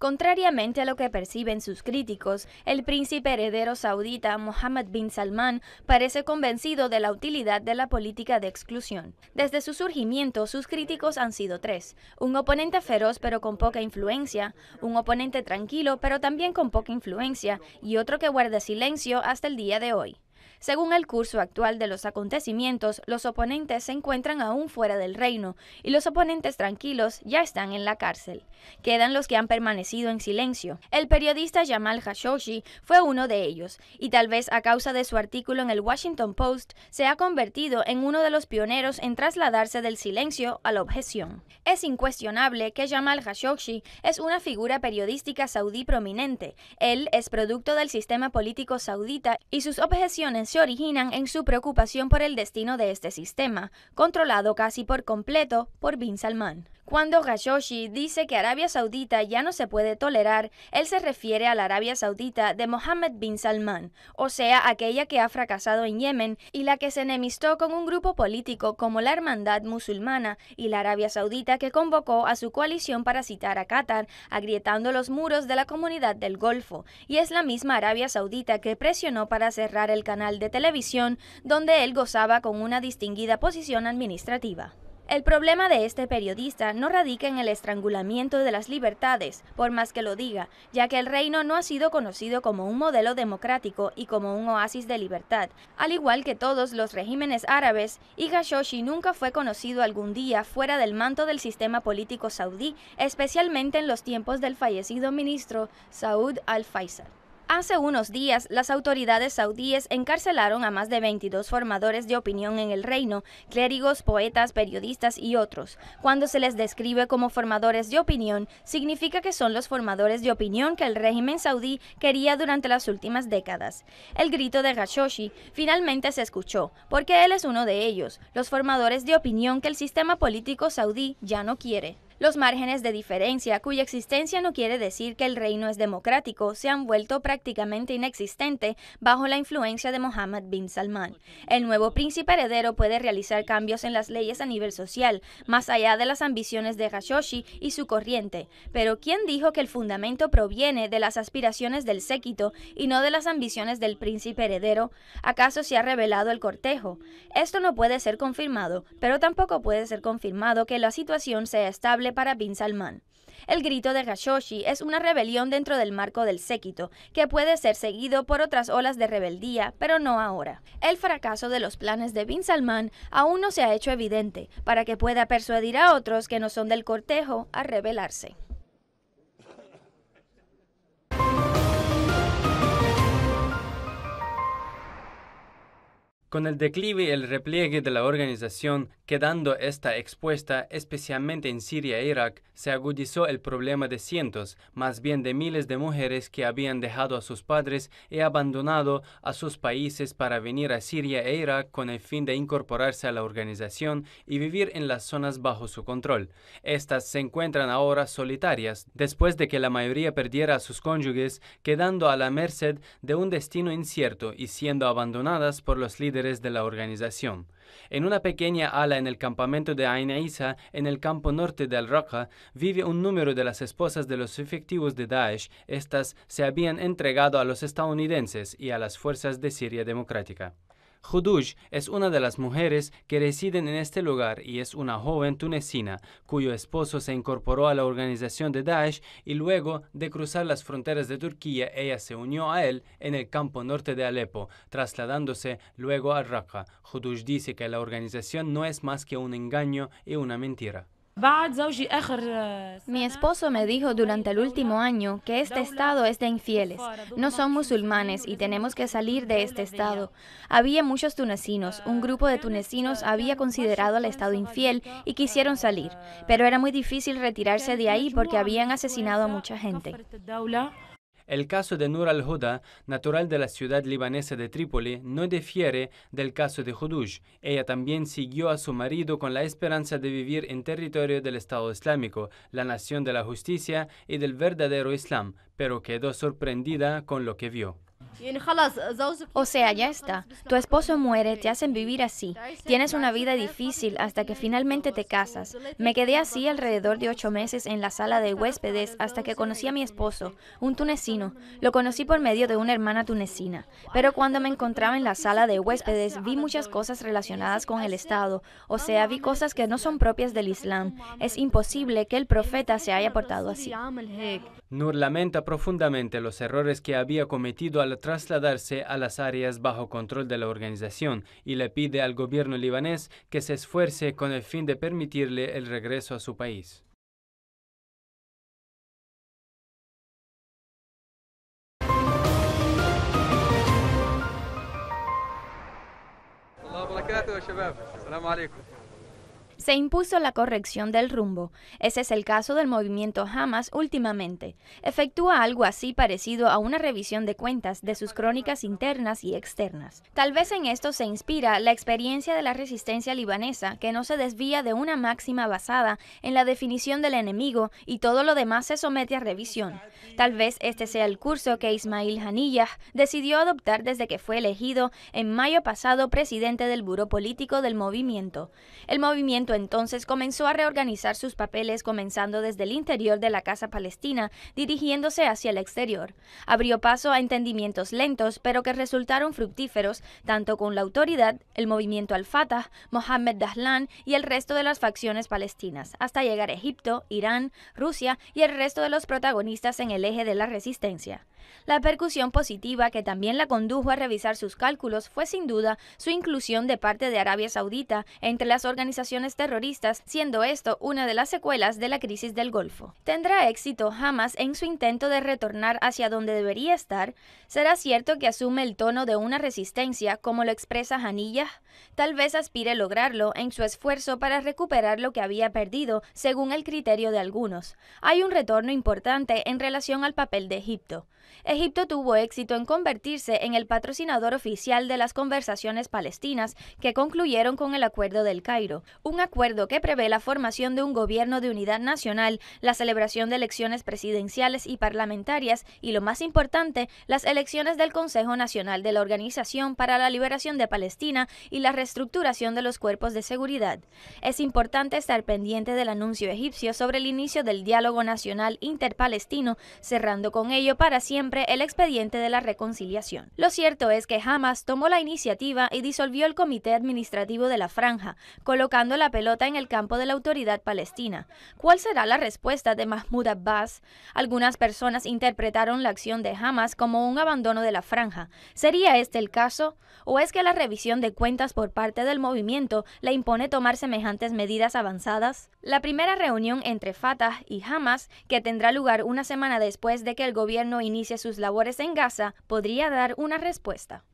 Contrariamente a lo que perciben sus críticos, el príncipe heredero saudita Mohammed bin Salman parece convencido de la utilidad de la política de exclusión. Desde su surgimiento, sus críticos han sido tres: un oponente feroz pero con poca influencia, un oponente tranquilo pero también con poca influencia, y otro que guarda silencio hasta el día de hoy. Según el curso actual de los acontecimientos, los oponentes se encuentran aún fuera del reino y los oponentes tranquilos ya están en la cárcel. Quedan los que han permanecido en silencio. El periodista Jamal Khashoggi fue uno de ellos y tal vez a causa de su artículo en el Washington Post se ha convertido en uno de los pioneros en trasladarse del silencio a la objeción. Es incuestionable que Jamal Khashoggi es una figura periodística saudí prominente. Él es producto del sistema político saudita y sus objeciones se originan en su preocupación por el destino de este sistema, controlado casi por completo por bin Salman. Cuando Khashoggi dice que Arabia Saudita ya no se puede tolerar, él se refiere a la Arabia Saudita de Mohammed bin Salman, o sea, aquella que ha fracasado en Yemen y la que se enemistó con un grupo político como la Hermandad Musulmana, y la Arabia Saudita que convocó a su coalición para citar a Qatar, agrietando los muros de la comunidad del Golfo, y es la misma Arabia Saudita que presionó para cerrar el canal de televisión donde él gozaba con una distinguida posición administrativa. El problema de este periodista no radica en el estrangulamiento de las libertades, por más que lo diga, ya que el reino no ha sido conocido como un modelo democrático y como un oasis de libertad, al igual que todos los regímenes árabes, y Khashoggi nunca fue conocido algún día fuera del manto del sistema político saudí, especialmente en los tiempos del fallecido ministro Saud al-Faisal. Hace unos días, las autoridades saudíes encarcelaron a más de 22 formadores de opinión en el reino, clérigos, poetas, periodistas y otros. Cuando se les describe como formadores de opinión, significa que son los formadores de opinión que el régimen saudí quería durante las últimas décadas. El grito de Khashoggi finalmente se escuchó, porque él es uno de ellos, los formadores de opinión que el sistema político saudí ya no quiere. Los márgenes de diferencia, cuya existencia no quiere decir que el reino es democrático, se han vuelto prácticamente inexistentes bajo la influencia de Mohammed bin Salman. El nuevo príncipe heredero puede realizar cambios en las leyes a nivel social, más allá de las ambiciones de Khashoggi y su corriente. Pero ¿quién dijo que el fundamento proviene de las aspiraciones del séquito y no de las ambiciones del príncipe heredero? ¿Acaso se ha revelado el cortejo? Esto no puede ser confirmado, pero tampoco puede ser confirmado que la situación sea estable para bin Salman. El grito de Khashoggi es una rebelión dentro del marco del séquito, que puede ser seguido por otras olas de rebeldía, pero no ahora. El fracaso de los planes de bin Salman aún no se ha hecho evidente, para que pueda persuadir a otros que no son del cortejo a rebelarse. Con el declive y el repliegue de la organización, quedando esta expuesta especialmente en Siria e Irak, se agudizó el problema de cientos, más bien de miles de mujeres que habían dejado a sus padres y abandonado a sus países para venir a Siria e Irak con el fin de incorporarse a la organización y vivir en las zonas bajo su control. Estas se encuentran ahora solitarias, después de que la mayoría perdiera a sus cónyuges, quedando a la merced de un destino incierto y siendo abandonadas por los líderes de la organización. En una pequeña ala en el campamento de Ain Isa, en el campo norte de Al-Raqqa, vive un número de las esposas de los efectivos de Daesh. Estas se habían entregado a los estadounidenses y a las fuerzas de Siria Democrática. Khuduj es una de las mujeres que residen en este lugar y es una joven tunecina cuyo esposo se incorporó a la organización de Daesh y luego de cruzar las fronteras de Turquía ella se unió a él en el campo norte de Alepo, trasladándose luego a Raqqa. Khuduj dice que la organización no es más que un engaño y una mentira. Mi esposo me dijo durante el último año que este estado es de infieles, no son musulmanes y tenemos que salir de este estado. Había muchos tunecinos, un grupo de tunecinos había considerado al estado infiel y quisieron salir, pero era muy difícil retirarse de ahí porque habían asesinado a mucha gente. El caso de Nur al-Huda, natural de la ciudad libanesa de Trípoli, no difiere del caso de Khuduj. Ella también siguió a su marido con la esperanza de vivir en territorio del Estado Islámico, la nación de la justicia y del verdadero Islam, pero quedó sorprendida con lo que vio. O sea, ya está. Tu esposo muere, te hacen vivir así. Tienes una vida difícil hasta que finalmente te casas. Me quedé así alrededor de 8 meses en la sala de huéspedes hasta que conocí a mi esposo, un tunecino. Lo conocí por medio de una hermana tunecina. Pero cuando me encontraba en la sala de huéspedes vi muchas cosas relacionadas con el Estado. O sea, vi cosas que no son propias del Islam. Es imposible que el profeta se haya portado así. Nur lamenta profundamente los errores que había cometido al trasladarse a las áreas bajo control de la organización y le pide al gobierno libanés que se esfuerce con el fin de permitirle el regreso a su país. Se impuso la corrección del rumbo. Ese es el caso del movimiento Hamas últimamente. Efectúa algo así parecido a una revisión de cuentas de sus crónicas internas y externas. Tal vez en esto se inspira la experiencia de la resistencia libanesa, que no se desvía de una máxima basada en la definición del enemigo y todo lo demás se somete a revisión. Tal vez este sea el curso que Ismail Haniyeh decidió adoptar desde que fue elegido en mayo pasado presidente del Buró Político del movimiento. El movimiento entonces comenzó a reorganizar sus papeles comenzando desde el interior de la Casa Palestina, dirigiéndose hacia el exterior. Abrió paso a entendimientos lentos, pero que resultaron fructíferos, tanto con la autoridad, el movimiento Al-Fatah, Mohammed Dahlan y el resto de las facciones palestinas, hasta llegar a Egipto, Irán, Rusia y el resto de los protagonistas en el eje de la resistencia. La percusión positiva que también la condujo a revisar sus cálculos fue sin duda su inclusión de parte de Arabia Saudita entre las organizaciones terroristas, siendo esto una de las secuelas de la crisis del Golfo. ¿Tendrá éxito Hamas en su intento de retornar hacia donde debería estar? ¿Será cierto que asume el tono de una resistencia como lo expresa Haniyeh? Tal vez aspire lograrlo en su esfuerzo para recuperar lo que había perdido, según el criterio de algunos. Hay un retorno importante en relación al papel de Egipto. Egipto tuvo éxito en convertirse en el patrocinador oficial de las conversaciones palestinas que concluyeron con el Acuerdo del Cairo, un acuerdo que prevé la formación de un gobierno de unidad nacional, la celebración de elecciones presidenciales y parlamentarias y, lo más importante, las elecciones del Consejo Nacional de la Organización para la Liberación de Palestina y la reestructuración de los cuerpos de seguridad. Es importante estar pendiente del anuncio egipcio sobre el inicio del diálogo nacional interpalestino, cerrando con ello para siempre el expediente de la reconciliación. Lo cierto es que Hamas tomó la iniciativa y disolvió el Comité Administrativo de la Franja, colocando la pelota en el campo de la autoridad palestina. ¿Cuál será la respuesta de Mahmoud Abbas? Algunas personas interpretaron la acción de Hamas como un abandono de la Franja. ¿Sería este el caso? ¿O es que la revisión de cuentas por parte del movimiento le impone tomar semejantes medidas avanzadas? La primera reunión entre Fatah y Hamas, que tendrá lugar una semana después de que el gobierno inicie sus labores en Gaza, podría dar una respuesta.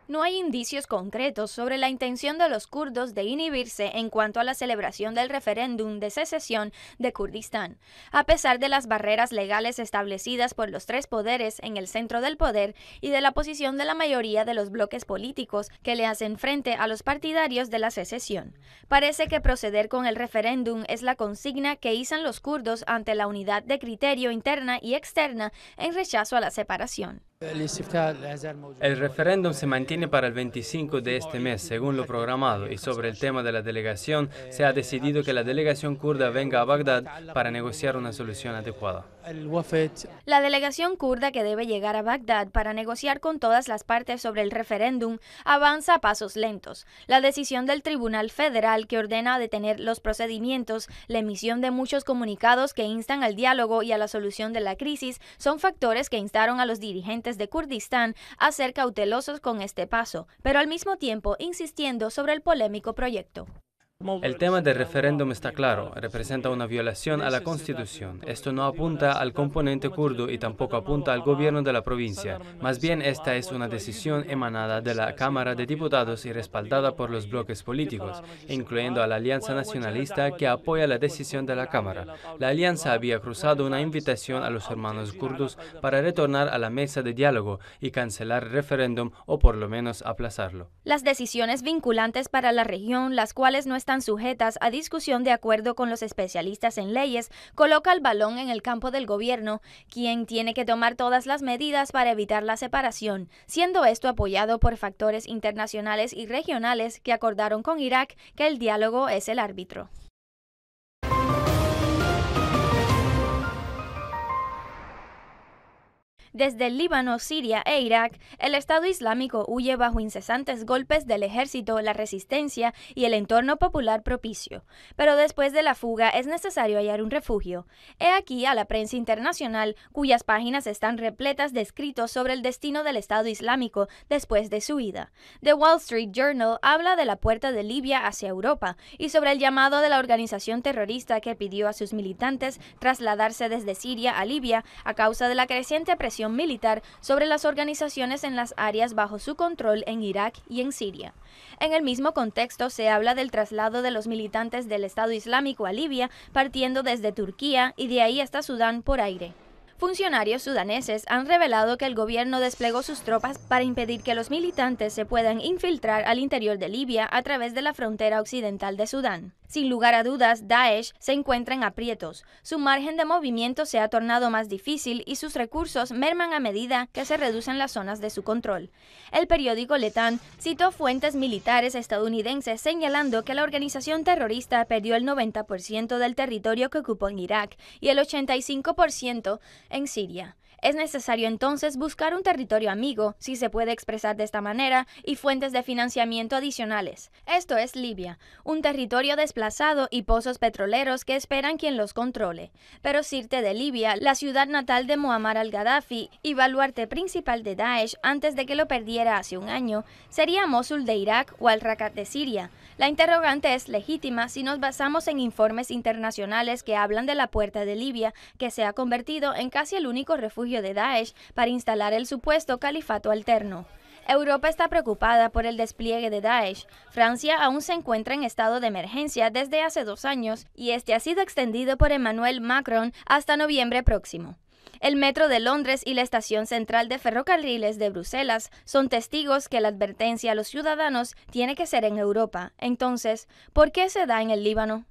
No hay indicios concretos sobre la intención de los kurdos de inhibirse en cuanto a la celebración del referéndum de secesión de Kurdistán, a pesar de las barreras legales establecidas por los tres poderes en el centro del poder y de la posición de la mayoría de los bloques políticos que le hacen frente a los partidarios de la secesión. Parece que proceder con el referéndum es la consigna que izan los kurdos ante la unidad de criterio interna y externa en rechazo a la separación. El referéndum se mantiene para el 25 de este mes, según lo programado, y sobre el tema de la delegación, se ha decidido que la delegación kurda venga a Bagdad para negociar una solución adecuada. La delegación kurda que debe llegar a Bagdad para negociar con todas las partes sobre el referéndum avanza a pasos lentos. La decisión del Tribunal Federal que ordena detener los procedimientos, la emisión de muchos comunicados que instan al diálogo y a la solución de la crisis son factores que instaron a los dirigentes de Kurdistán a ser cautelosos con este paso, pero al mismo tiempo insistiendo sobre el polémico proyecto. El tema del referéndum está claro, representa una violación a la Constitución. Esto no apunta al componente kurdo y tampoco apunta al gobierno de la provincia. Más bien, esta es una decisión emanada de la Cámara de Diputados y respaldada por los bloques políticos, incluyendo a la Alianza Nacionalista que apoya la decisión de la Cámara. La alianza había cruzado una invitación a los hermanos kurdos para retornar a la mesa de diálogo y cancelar el referéndum o por lo menos aplazarlo. Las decisiones vinculantes para la región, las cuales no están están sujetas a discusión de acuerdo con los especialistas en leyes, coloca el balón en el campo del gobierno, quien tiene que tomar todas las medidas para evitar la separación, siendo esto apoyado por factores internacionales y regionales que acordaron con Irak que el diálogo es el árbitro. Desde el Líbano, Siria e Irak, el Estado Islámico huye bajo incesantes golpes del ejército, la resistencia y el entorno popular propicio. Pero después de la fuga es necesario hallar un refugio. He aquí a la prensa internacional, cuyas páginas están repletas de escritos sobre el destino del Estado Islámico después de su huida. The Wall Street Journal habla de la puerta de Libia hacia Europa y sobre el llamado de la organización terrorista que pidió a sus militantes trasladarse desde Siria a Libia a causa de la creciente presión militar sobre las organizaciones en las áreas bajo su control en Irak y en Siria. En el mismo contexto se habla del traslado de los militantes del Estado Islámico a Libia partiendo desde Turquía y de ahí hasta Sudán por aire. Funcionarios sudaneses han revelado que el gobierno desplegó sus tropas para impedir que los militantes se puedan infiltrar al interior de Libia a través de la frontera occidental de Sudán. Sin lugar a dudas, Daesh se encuentra en aprietos. Su margen de movimiento se ha tornado más difícil y sus recursos merman a medida que se reducen las zonas de su control. El periódico Letan citó fuentes militares estadounidenses señalando que la organización terrorista perdió el 90% del territorio que ocupó en Irak y el 85% en Siria. Es necesario entonces buscar un territorio amigo, si se puede expresar de esta manera, y fuentes de financiamiento adicionales. Esto es Libia, un territorio desplazado y pozos petroleros que esperan quien los controle. Pero Sirte de Libia, la ciudad natal de Muammar al-Gaddafi y baluarte principal de Daesh antes de que lo perdiera hace un año, sería Mosul de Irak o Al-Rakat de Siria. La interrogante es legítima si nos basamos en informes internacionales que hablan de la puerta de Libia, que se ha convertido en casi el único refugio de Daesh para instalar el supuesto califato alterno. Europa está preocupada por el despliegue de Daesh. Francia aún se encuentra en estado de emergencia desde hace 2 años y este ha sido extendido por Emmanuel Macron hasta noviembre próximo. El metro de Londres y la estación central de ferrocarriles de Bruselas son testigos que la advertencia a los ciudadanos tiene que ser en Europa. Entonces, ¿por qué se da en el Líbano?